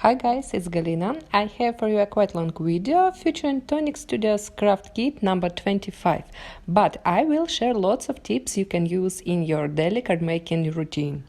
Hi guys, it's Galina. I have for you a quite long video featuring Tonic Studios Craft Kit number 25, but I will share lots of tips you can use in your daily card making routine.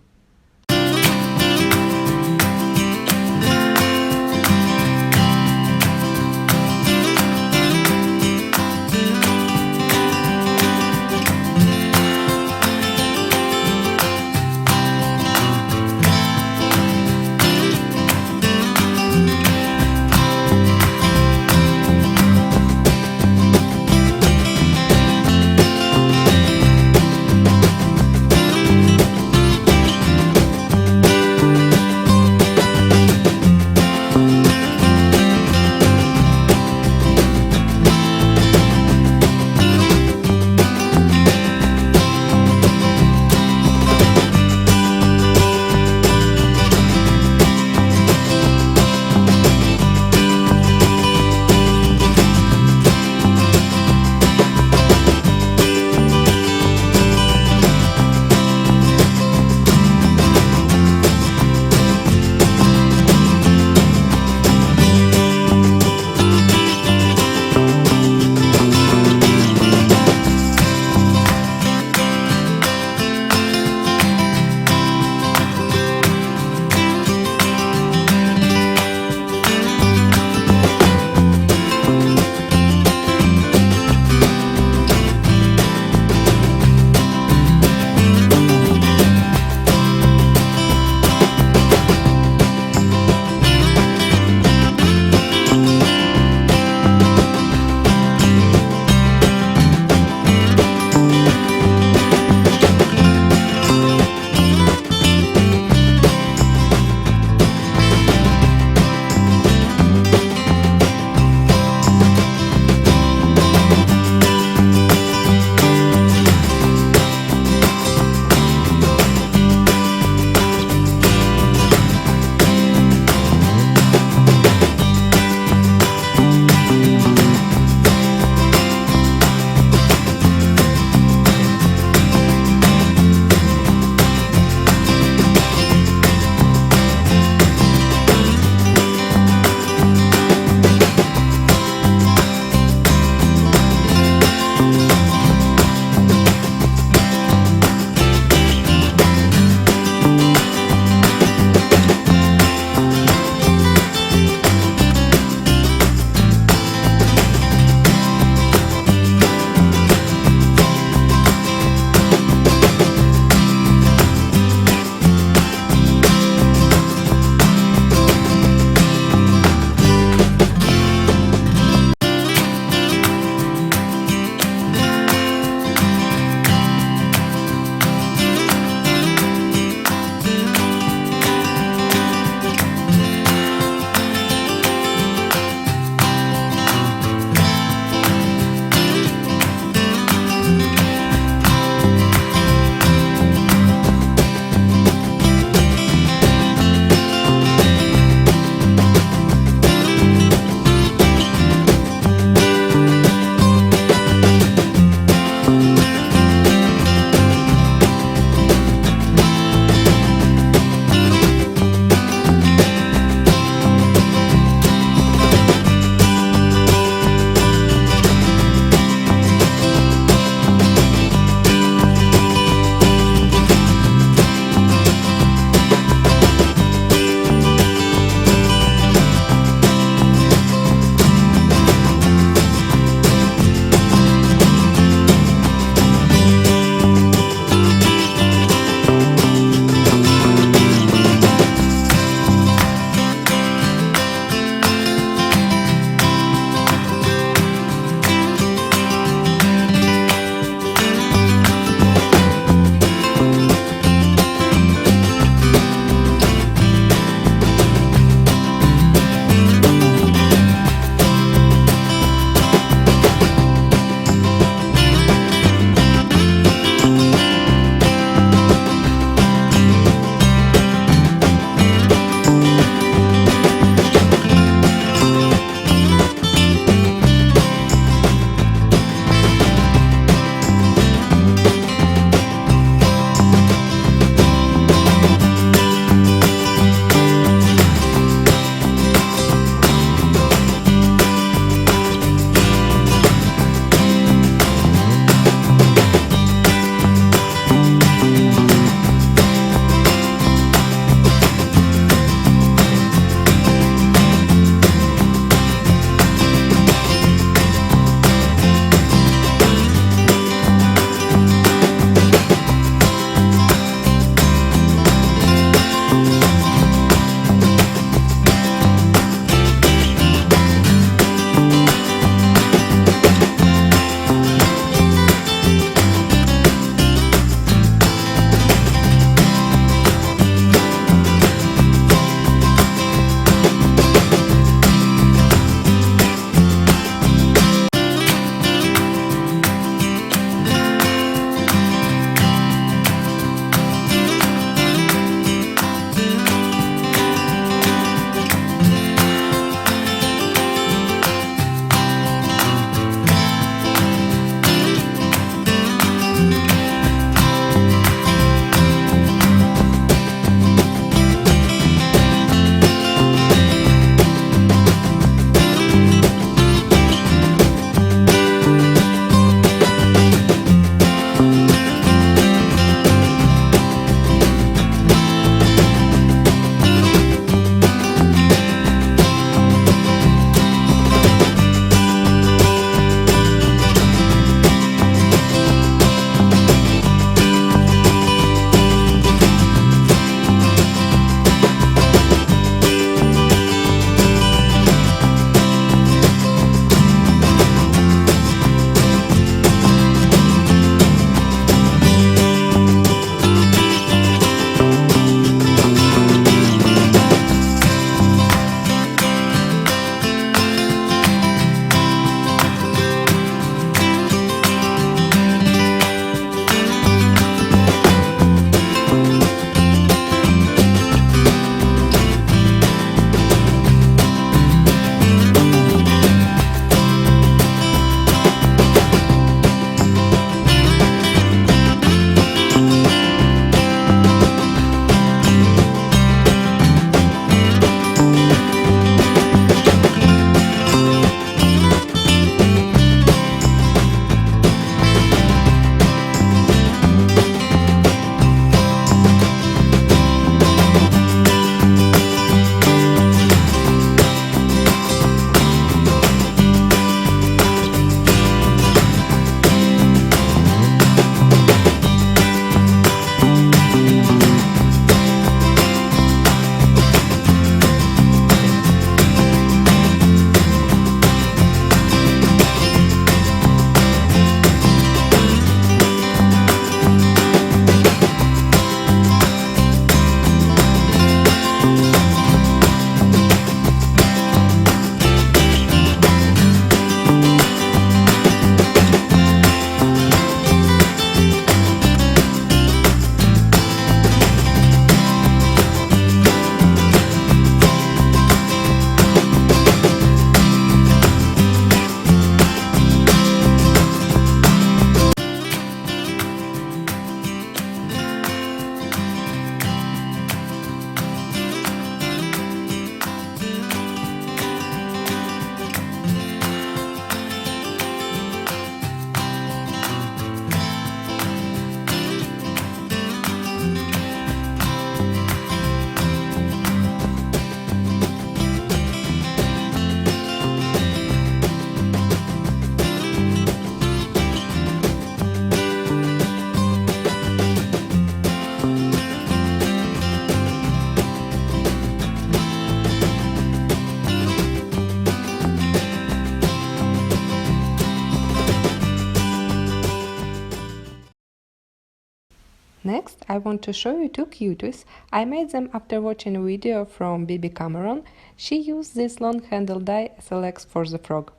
Next, I want to show you two cuties. I made them after watching a video from Bibi Cameron. She used this long handle die as a legs for the frog.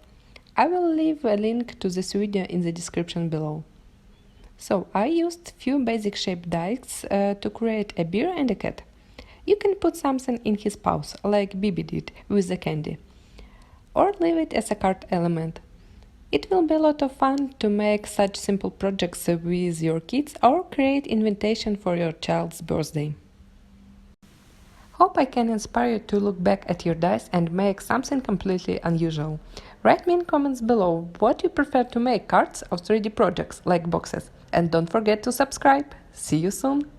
I will leave a link to this video in the description below. So, I used few basic shaped dies to create a bear and a cat. You can put something in his paws, like Bibi did with the candy, or leave it as a card element. It will be a lot of fun to make such simple projects with your kids or create invitation for your child's birthday. Hope I can inspire you to look back at your dice and make something completely unusual. Write me in comments below what you prefer to make, cards or 3D projects like boxes. And don't forget to subscribe. See you soon!